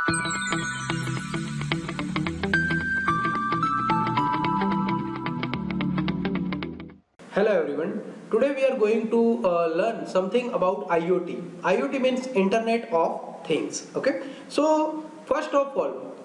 Hello everyone. Today we are going to learn something about IoT. IoT means Internet of Things. Okay. So first of all,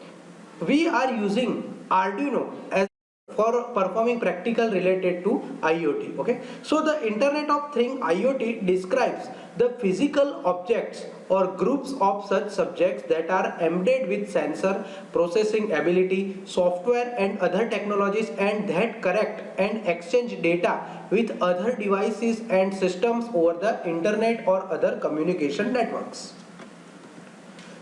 we are using Arduino as for performing practical related to IoT. Okay. So the Internet of Things IoT describes the physical objects or groups of such subjects that are embedded with sensor, processing ability, software and other technologies, and that correct and exchange data with other devices and systems over the internet or other communication networks.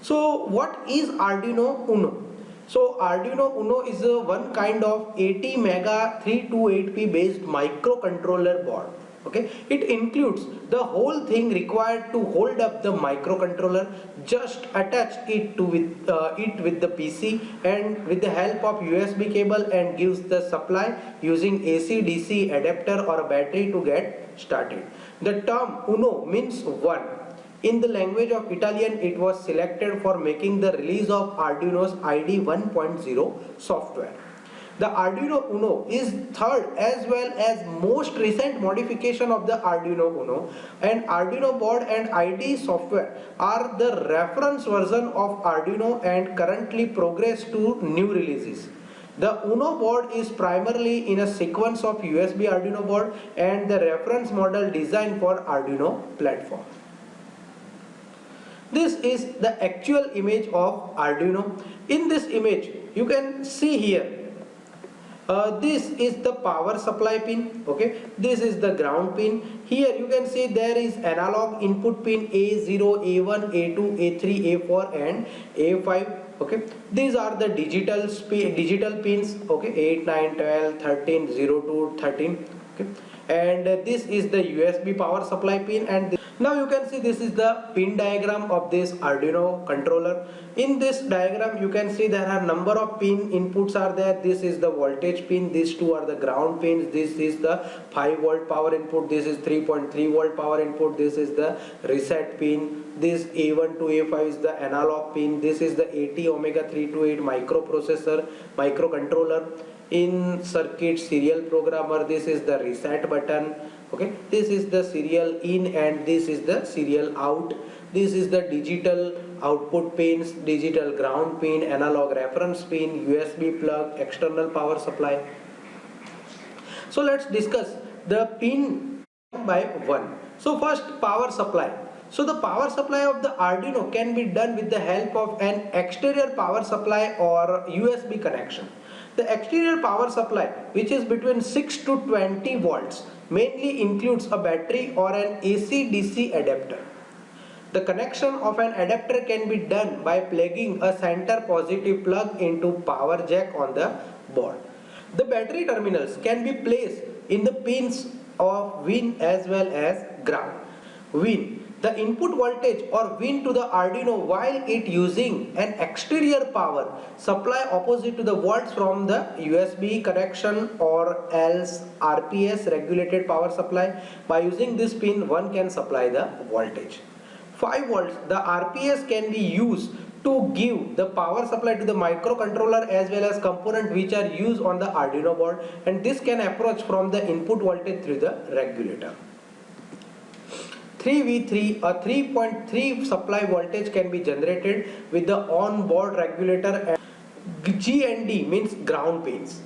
So what is Arduino Uno? So Arduino Uno is a one kind of 80 mega 328p based microcontroller board. Okay, it includes the whole thing required to hold up the microcontroller. Just attach it to with the PC and with the help of USB cable, and gives the supply using AC DC adapter or a battery to get started. The term Uno means one. In the language of Italian, it was selected for making the release of Arduino's ID 1.0 software. The Arduino Uno is third as well as most recent modification of the Arduino Uno, and Arduino board and ID software are the reference version of Arduino and currently progress to new releases. The Uno board is primarily in a sequence of USB Arduino board and the reference model designed for Arduino platform. This is the actual image of Arduino. In this image you can see here, this is the power supply pin. Okay, this is the ground pin. Here you can see there is analog input pin A0, A1, A2, A3, A4 and A5. Okay, these are the digital pins. Okay, 8, 9, 12, 13, 0 to 13. Okay, and this is the USB power supply pin. And now you can see this is the pin diagram of this Arduino controller. In this diagram you can see there are number of pin inputs are there. This is the voltage pin, these two are the ground pins, this is the 5 volt power input, this is 3.3 volt power input, this is the reset pin, this A1 to A5 is the analog pin, this is the 80 omega 328 microprocessor microcontroller. In circuit serial programmer, this is the reset button. Okay, this is the serial in and this is the serial out. This is the digital output pins, digital ground pin, analog reference pin, USB plug, external power supply. So let's discuss the pin one by one. So first, power supply. So the power supply of the Arduino can be done with the help of an exterior power supply or USB connection. The exterior power supply, which is between 6 to 20 volts, mainly includes a battery or an AC-DC adapter. The connection of an adapter can be done by plugging a center positive plug into power jack on the board. The battery terminals can be placed in the pins of Win as well as ground. Win, the input voltage or Win to the Arduino while it using an exterior power supply opposite to the volts from the USB connection or else RPS regulated power supply. By using this pin, one can supply the voltage. 5 volts, the RPS can be used to give the power supply to the microcontroller as well as component which are used on the Arduino board, and this can approach from the input voltage through the regulator. 3V3 or 3.3 supply voltage can be generated with the on-board regulator, and GND means ground pins.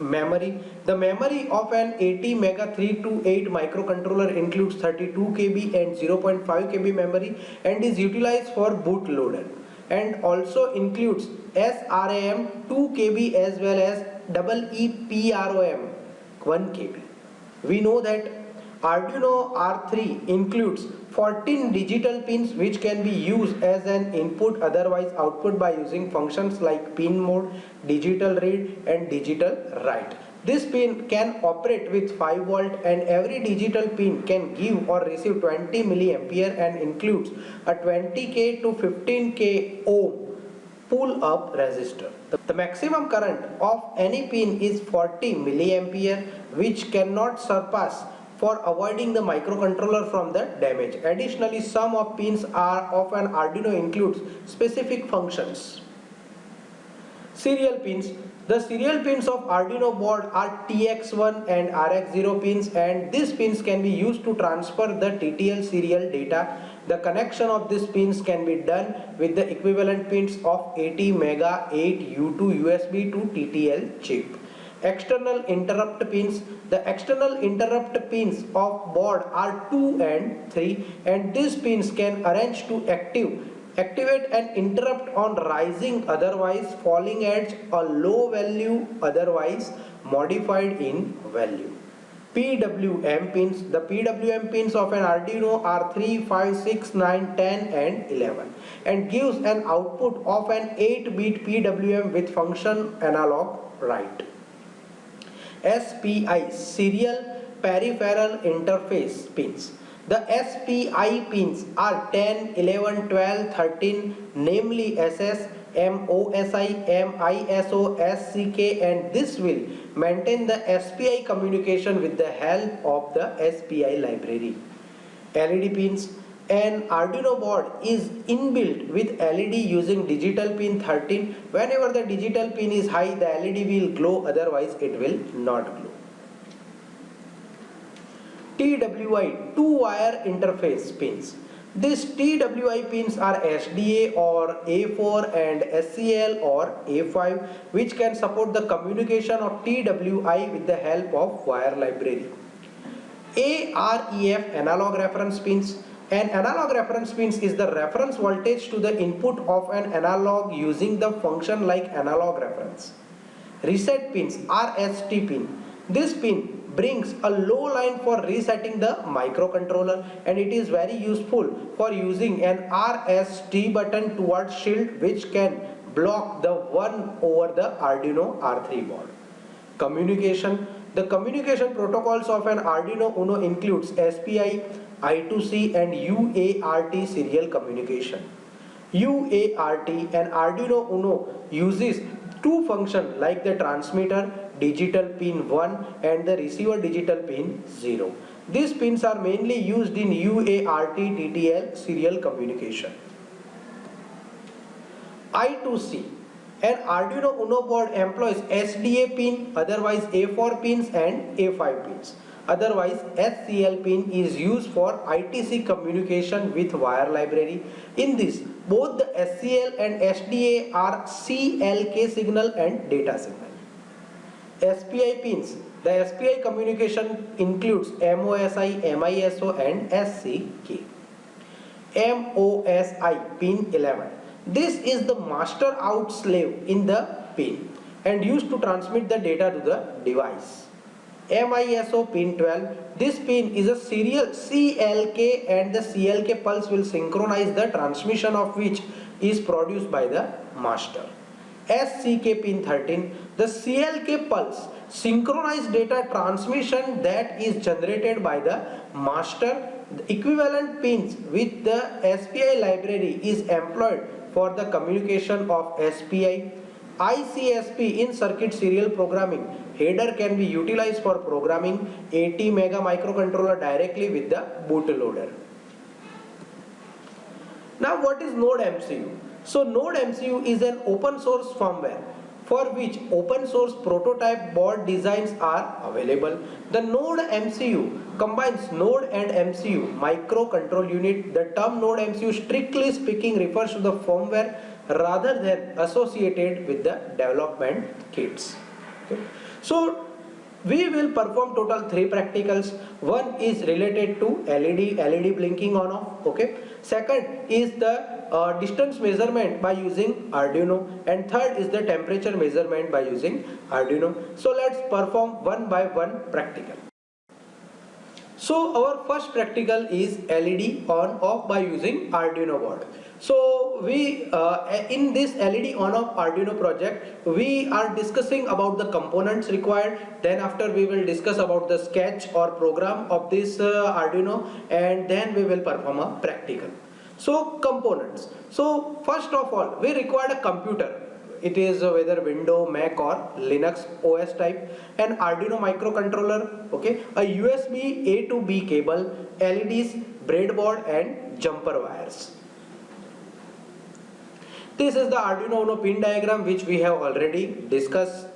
Memory. The memory of an 80 mega 328 microcontroller includes 32 KB and 0.5 KB memory and is utilized for bootloader, and also includes SRAM 2 KB as well as EEPROM 1 KB. We know that Arduino R3 includes 14 digital pins which can be used as an input, otherwise output, by using functions like pin mode, digital read and digital write. This pin can operate with 5 volt and every digital pin can give or receive 20 milliampere and includes a 20k to 15k ohm pull up resistor. The maximum current of any pin is 40 milliampere which cannot surpass for avoiding the microcontroller from the damage. Additionally, some of pins are of an Arduino includes specific functions. Serial pins. The serial pins of Arduino board are TX1 and RX0 pins, and these pins can be used to transfer the TTL serial data. The connection of these pins can be done with the equivalent pins of ATmega 8U2 USB to TTL chip. External interrupt pins. The external interrupt pins of board are 2 and 3, and these pins can arrange to activate an interrupt on rising otherwise falling edge or low value otherwise modified in value. PWM pins. The PWM pins of an Arduino are 3, 5, 6, 9, 10 and 11 and gives an output of an 8-bit PWM with function analog write. SPI serial peripheral interface pins. The SPI pins are 10, 11, 12, 13, namely SS, MOSI, MISO, SCK, and this will maintain the SPI communication with the help of the SPI library. LED pins. An Arduino board is inbuilt with LED using digital pin 13. Whenever the digital pin is high, the LED will glow, otherwise it will not glow. TWI, two-wire interface pins. These TWI pins are SDA or A4 and SCL or A5, which can support the communication of TWI with the help of wire library. AREF analog reference pins. An analog reference pins is the reference voltage to the input of an analog using the function like analog reference. Reset pins, RST pin. This pin brings a low line for resetting the microcontroller, and it is very useful for using an RST button towards shield, which can block the one over the Arduino R3 board. Communication. The communication protocols of an Arduino Uno includes SPI, I2C and UART serial communication. UART, an Arduino Uno uses two functions like the transmitter digital pin 1 and the receiver digital pin 0. These pins are mainly used in UART TTL serial communication. I2C. An Arduino Uno board employs SDA pin, otherwise A4 pins and A5 pins. Otherwise, SCL pin is used for ITC communication with wire library. In this, both the SCL and SDA are CLK signal and data signal. SPI pins. The SPI communication includes MOSI, MISO and SCK. MOSI pin 11. This is the master out slave in the pin and used to transmit the data to the device. MISO pin 12. This pin is a serial CLK and the CLK pulse will synchronize the transmission of which is produced by the master. SCK pin 13. The CLK pulse synchronized data transmission that is generated by the master. The equivalent pins with the SPI library is employed for the communication of SPI. ICSP in circuit serial programming. Header can be utilized for programming ATmega microcontroller directly with the bootloader. Now what is Node MCU? So Node MCU is an open source firmware for which open source prototype board designs are available. The Node MCU combines Node and MCU microcontrol unit. The term Node MCU strictly speaking refers to the firmware rather than associated with the development kits. Okay. So we will perform total 3 practicals. One is related to LED blinking on off. Okay. Second is the distance measurement by using Arduino, and third is the temperature measurement by using Arduino. So let's perform one by one practical. So our first practical is LED on off by using Arduino board. So we in this LED on off Arduino project, we are discussing about the components required. Then after we will discuss about the sketch or program of this Arduino, and then we will perform a practical. So components. So first of all, we require a computer. it is whether Windows, Mac or Linux OS type, an Arduino microcontroller, okay, a USB A to B cable, LEDs, breadboard and jumper wires. This is the Arduino Uno pin diagram which we have already discussed.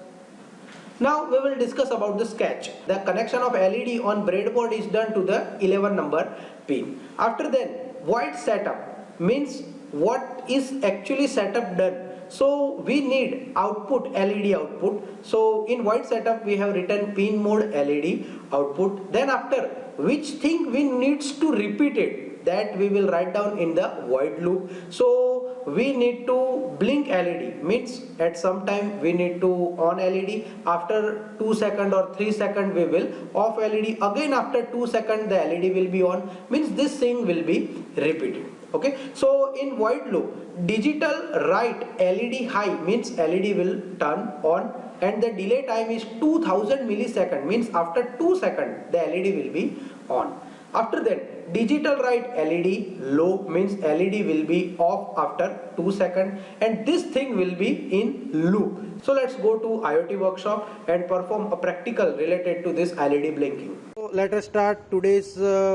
Now we will discuss about the sketch. The connection of LED on breadboard is done to the 11 number pin. After then, void setup means what is actually setup done. So we need output LED output. So in void setup we have written pin mode LED output. Then after which thing we needs to repeat it, that we will write down in the void loop. So we need to blink LED, means at some time we need to on LED, after 2 seconds or 3 seconds we will off LED, again after 2 seconds the LED will be on, means this thing will be repeated. Okay, so in void loop, digital write LED high means LED will turn on, and the delay time is 2000 millisecond, means after 2 seconds the LED will be on. After that, digital write LED low means LED will be off after 2 seconds, and this thing will be in loop. So let's go to IoT workshop and perform a practical related to this LED blinking. So let us start today's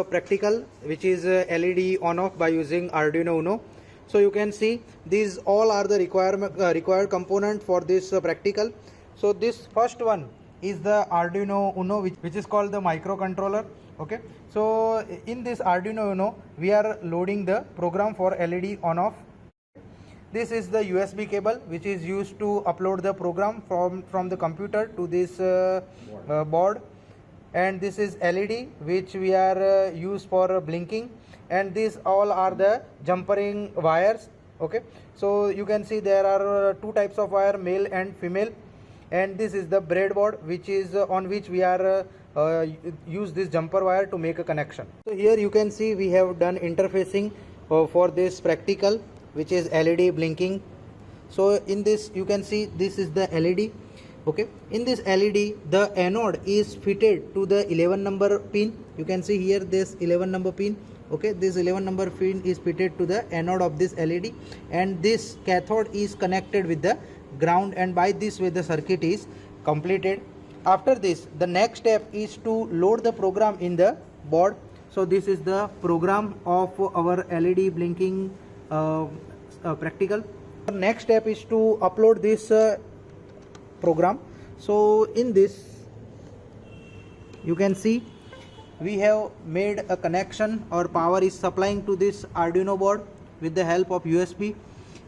practical, which is LED on off by using Arduino Uno. So you can see these all are the required component for this practical. So this first one is the Arduino Uno, which is called the microcontroller. Okay, so in this Arduino Uno we are loading the program for LED on off. This is the USB cable which is used to upload the program from the computer to this board, and this is LED which we are used for blinking, and these all are the jumpering wires. Okay, so you can see there are two types of wire, male and female, and this is the breadboard which is on which we are use this jumper wire to make a connection. So here you can see we have done interfacing for this practical, which is LED blinking. So in this you can see this is the LED. Okay, in this LED the anode is fitted to the 11 number pin. You can see here this 11 number pin. Okay, this 11 number pin is fitted to the anode of this LED, and this cathode is connected with the ground, and by this way the circuit is completed. After this, the next step is to load the program in the board. So this is the program of our LED blinking practical. The next step is to upload this program. So in this you can see we have made a connection, or power is supplying to this Arduino board with the help of USB.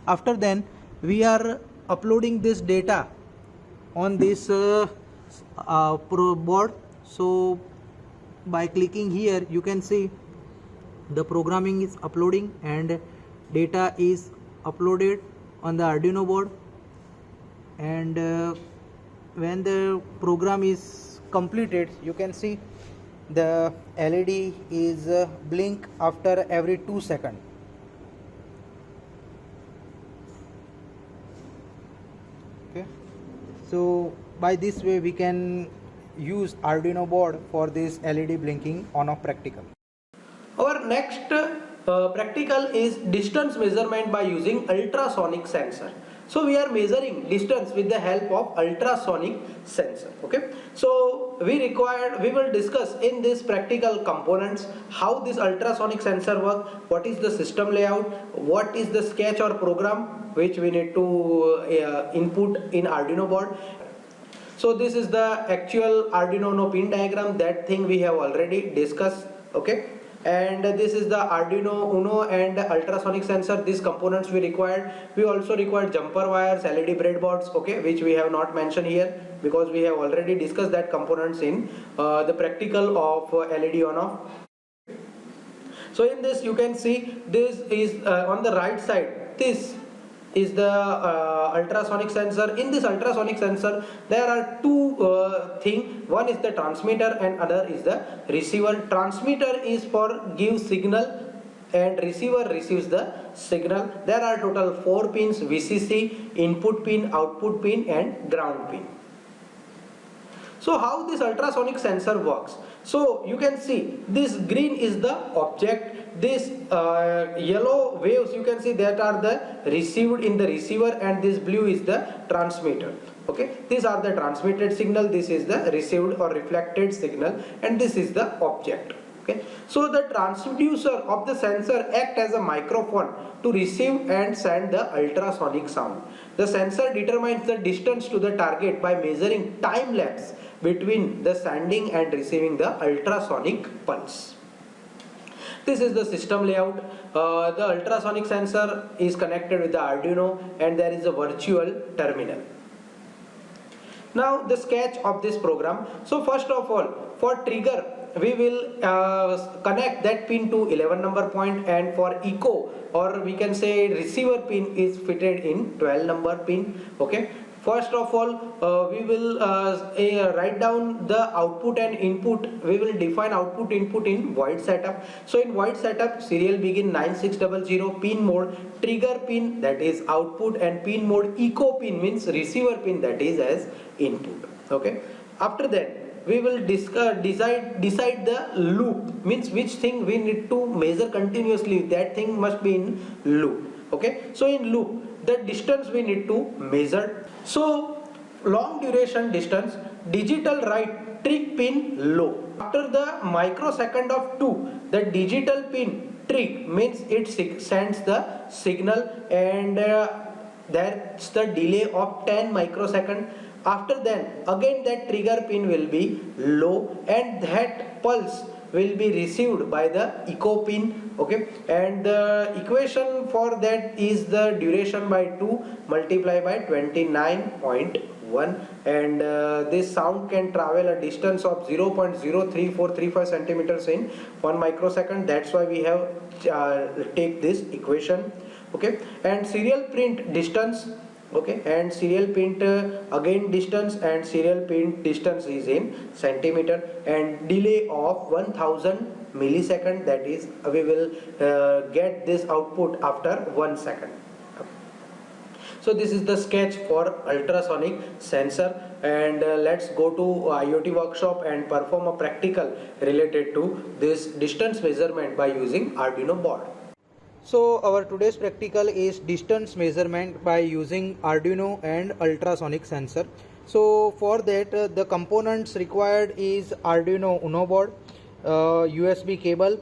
After then we are uploading this data on this board. So by clicking here you can see the programming is uploading and data is uploaded on the Arduino board, and when the program is completed you can see the LED is blink after every 2 seconds. Okay, so by this way we can use Arduino board for this LED blinking on off practical. Our next practical is distance measurement by using ultrasonic sensor. So we are measuring distance with the help of ultrasonic sensor. Okay, so we will discuss in this practical components how this ultrasonic sensor work, what is the system layout, what is the sketch or program which we need to input in Arduino board. So this is the actual Arduino Uno pin diagram. That thing we have already discussed. Okay, and this is the Arduino Uno and ultrasonic sensor. These components we required. We also required jumper wires, LED breadboards, okay, which we have not mentioned here because we have already discussed that components in the practical of LED on off. So in this you can see this is on the right side, this is the ultrasonic sensor. In this ultrasonic sensor there are two things. One is the transmitter and other is the receiver. Transmitter is for give signal and receiver receives the signal. There are total 4 pins: VCC, input pin, output pin and ground pin. So how this ultrasonic sensor works? So you can see this green is the object this yellow waves you can see that are the received in the receiver, and this blue is the transmitter. Okay, these are the transmitted signal, this is the received or reflected signal, and this is the object. Okay, so the transducer of the sensor act as a microphone to receive and send the ultrasonic sound. The sensor determines the distance to the target by measuring time lapse between the sending and receiving the ultrasonic pulse. This is the system layout. The ultrasonic sensor is connected with the Arduino, and there is a virtual terminal. Now the sketch of this program. So first of all, for trigger we will connect that pin to 11 number point, and for echo, or we can say receiver pin, is fitted in 12 number pin. Okay, first of all we will write down the output and input. We will define output input in void setup. So in void setup, serial begin 9600, pin mode trigger pin, that is output, and pin mode echo pin means receiver pin, that is as input. Okay, after that we will decide the loop, means which thing we need to measure continuously, that thing must be in loop. Okay, so in loop the distance we need to measure. So long duration distance, digital write trig pin low. After the microsecond of 2, the digital pin trig means it sends the signal, and that's the delay of 10 microsecond. After then again that trigger pin will be low, and that pulse will be received by the echo pin. Okay, and the equation for that is the duration by 2 multiplied by 29.1, and this sound can travel a distance of 0.03435 centimeters in 1 microsecond. That's why we have take this equation. Okay, and serial print distance. Okay, and serial print again distance, and serial print distance is in centimeter, and delay of 1000 millisecond, that is we will get this output after 1 second. So this is the sketch for ultrasonic sensor, and let's go to IoT workshop and perform a practical related to this distance measurement by using Arduino board. So our today's practical is distance measurement by using Arduino and ultrasonic sensor. So for that the components required is Arduino Uno board, USB cable.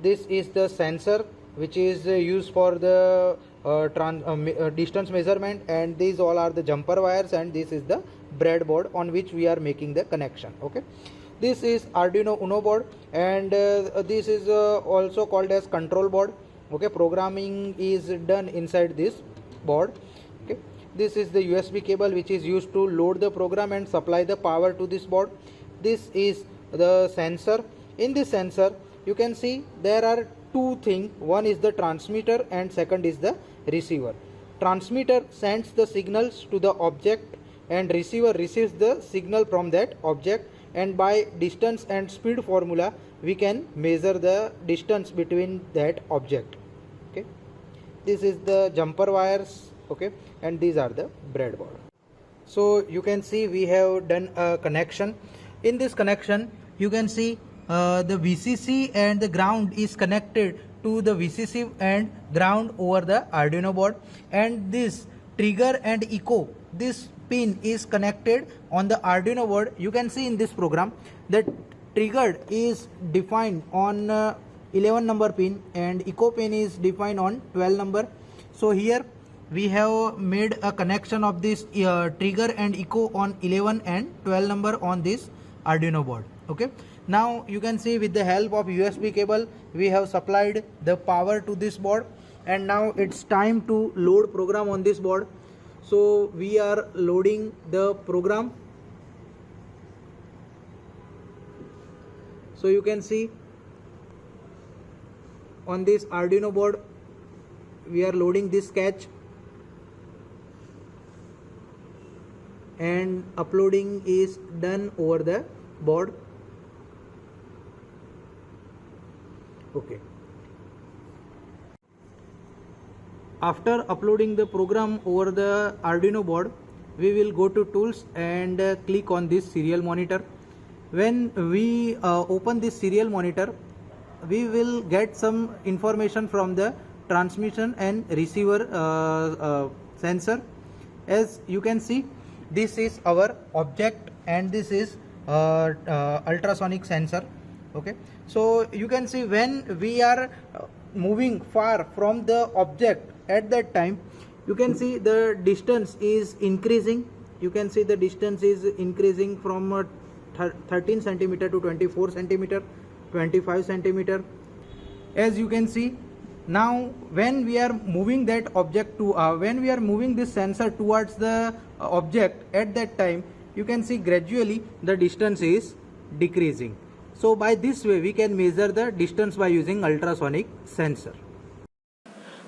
This is the sensor which is used for the distance measurement, and these all are the jumper wires, and this is the breadboard on which we are making the connection. Okay, this is Arduino Uno board, and this is also called as control board. Okay, programming is done inside this board. Okay, this is the USB cable which is used to load the program and supply the power to this board. This is the sensor. In this sensor you can see there are two things. One is the transmitter and second is the receiver. Transmitter sends the signals to the object, and receiver receives the signal from that object, and by distance and speed formula we can measure the distance between that object. Okay, this is the jumper wires. Okay, and these are the breadboard. So you can see we have done a connection. In this connection you can see the VCC and the ground is connected to the VCC and ground over the Arduino board, and this trigger and echo, this pin is connected on the Arduino board. You can see in this program that triggered is defined on 11 number pin, and echo pin is defined on 12 number. So here we have made a connection of this trigger and echo on 11 and 12 number on this Arduino board. Okay, now you can see with the help of USB cable we have supplied the power to this board, and now it's time to load program on this board. So we are loading the program. So you can see on this Arduino board we are loading this sketch, and uploading is done over the board. Okay, after uploading the program over the Arduino board, we will go to tools and click on this serial monitor. When we open this serial monitor, we will get some information from the transmission and receiver sensor. As you can see, this is our object and this is ultrasonic sensor. Okay, so you can see when we are moving far from the object, at that time you can see the distance is increasing. You can see the distance is increasing from 13 centimeter to 24 centimeter, 25 centimeter. As you can see, now when we are moving that object to when we are moving this sensor towards the object, at that time you can see gradually the distance is decreasing. So by this way we can measure the distance by using ultrasonic sensor.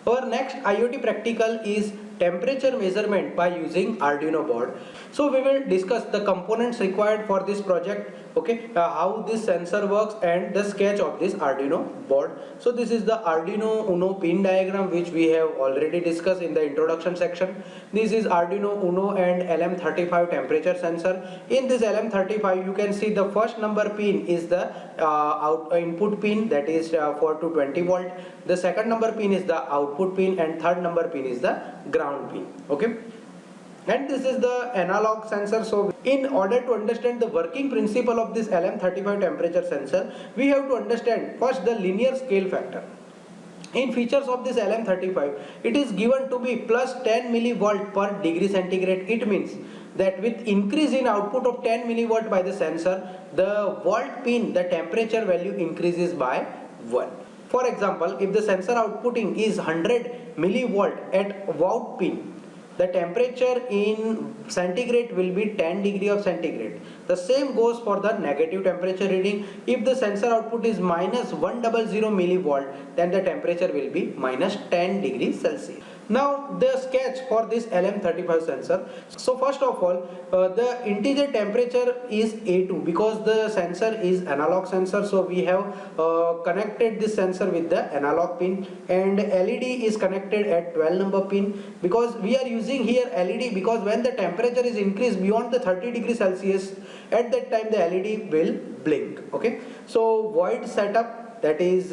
Our next IoT practical is temperature measurement by using Arduino board. So we will discuss the components required for this project, okay, how this sensor works and the sketch of this Arduino board. So this is the Arduino Uno pin diagram which we have already discussed in the introduction section. This is Arduino Uno and LM35 temperature sensor. In this LM35 you can see the first number pin is the input pin, that is 4 to 20 volt. The second number pin is the output pin and third number pin is the ground pin. Okay, and this is the analog sensor. So in order to understand the working principle of this LM35 temperature sensor, we have to understand first the linear scale factor. In features of this LM35, it is given to be plus 10 millivolt per degree centigrade. It means that with increase in output of 10 millivolt by the sensor, the volt pin, the temperature value increases by 1. For example, if the sensor outputting is 100 millivolt at volt pin, the temperature in centigrade will be 10 degree of centigrade. The same goes for the negative temperature reading. If the sensor output is minus 100 millivolt, then the temperature will be minus 10 degrees Celsius. Now the sketch for this LM35 sensor. So first of all, the integer temperature is A2 because the sensor is analog sensor. So we have connected this sensor with the analog pin, and LED is connected at 12 number pin, because we are using here LED because when the temperature is increased beyond the 30 degrees Celsius, at that time the LED will blink. Okay, so void setup, that is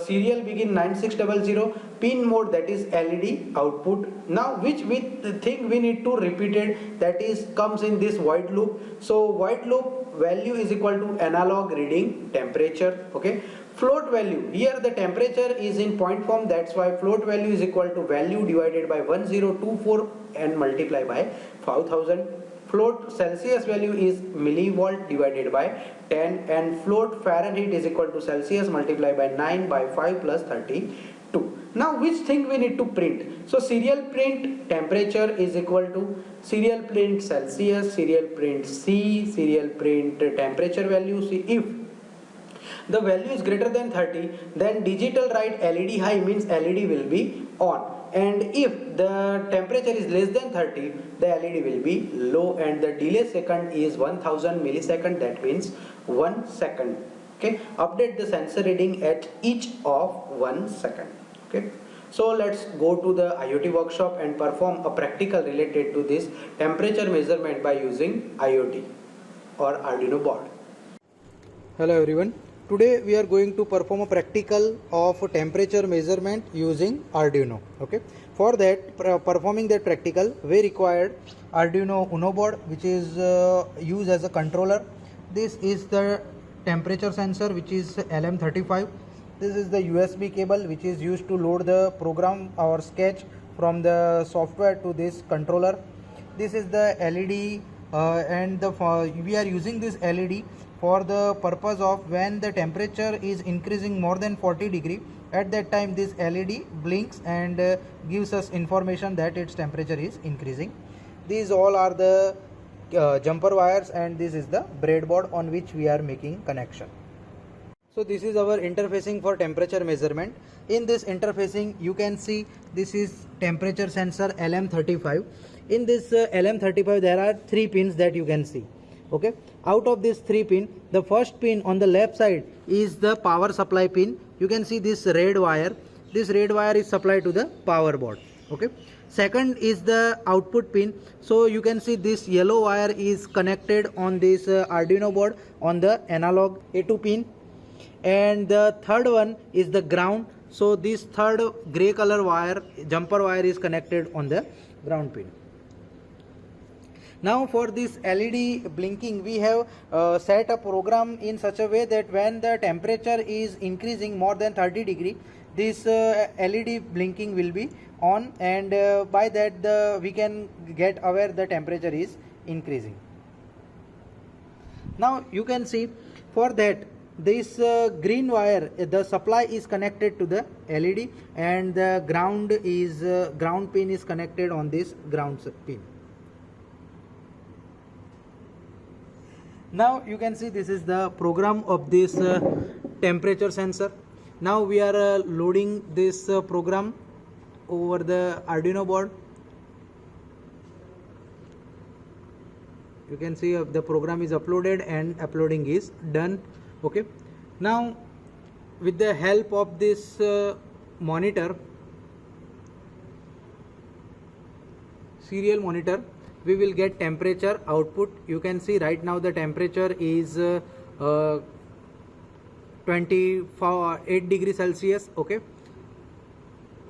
serial begin 9600, pin mode, that is LED output. Now which we think we need to repeat it, that is comes in this void loop. So void loop value is equal to analog reading temperature. Okay, float value, here the temperature is in point form, that's why float value is equal to value divided by 1024 and multiply by 5000. Float Celsius value is millivolt divided by 10, and float Fahrenheit is equal to Celsius multiplied by 9 by 5 plus 32. Now which thing we need to print? So serial print temperature is equal to serial print Celsius, serial print C, serial print temperature value C. If the value is greater than 30, then digital write LED high means LED will be on, and if the temperature is less than 30, the LED will be low, and the delay second is 1000 millisecond, that means 1 second. Okay, update the sensor reading at each of 1 second. Okay, so let's go to the IoT workshop and perform a practical related to this temperature measurement by using IoT or Arduino board. Hello everyone. Today we are going to perform a practical of temperature measurement using Arduino. Okay. For that, performing that practical, we required Arduino Uno board, which is used as a controller. This is the temperature sensor, which is LM35. This is the USB cable, which is used to load the program or sketch from the software to this controller. This is the LED, and we are using this LED for the purpose of when the temperature is increasing more than 40 degree, at that time this LED blinks and gives us information that its temperature is increasing. These all are the jumper wires, and this is the breadboard on which we are making connection. So this is our interfacing for temperature measurement. In this interfacing you can see this is temperature sensor LM35. In this LM35 there are 3 pins that you can see. Okay, out of this 3 pin, the first pin on the left side is the power supply pin. You can see this red wire. This red wire is supplied to the power board. Okay, second is the output pin. So you can see this yellow wire is connected on this Arduino board on the analog A2 pin. and the third one is the ground. So this third gray color wire, jumper wire, is connected on the ground pin. Now for this LED blinking, we have set a program in such a way that when the temperature is increasing more than 30 degree, this LED blinking will be on, and by that we can get aware the temperature is increasing. Now you can see, for that this green wire, the supply is connected to the LED, and the ground pin is connected on this ground pin. Now you can see this is the program of this temperature sensor. Now we are loading this program over the Arduino board. You can see the program is uploaded and uploading is done. Okay, now with the help of this monitor, serial monitor, we will get temperature output. You can see right now the temperature is 28 degrees Celsius. Okay,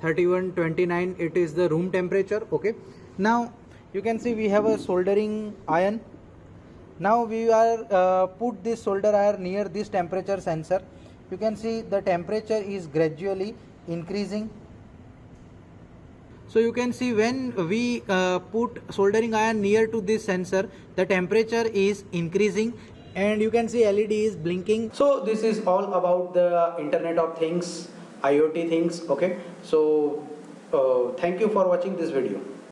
3129, it is the room temperature. Okay, now you can see we have a soldering iron. Now we are put this solder iron near this temperature sensor. You can see the temperature is gradually increasing. So you can see when we put soldering iron near to this sensor, the temperature is increasing, and you can see LED is blinking. So this is all about the Internet of Things, IoT things. Okay, so thank you for watching this video.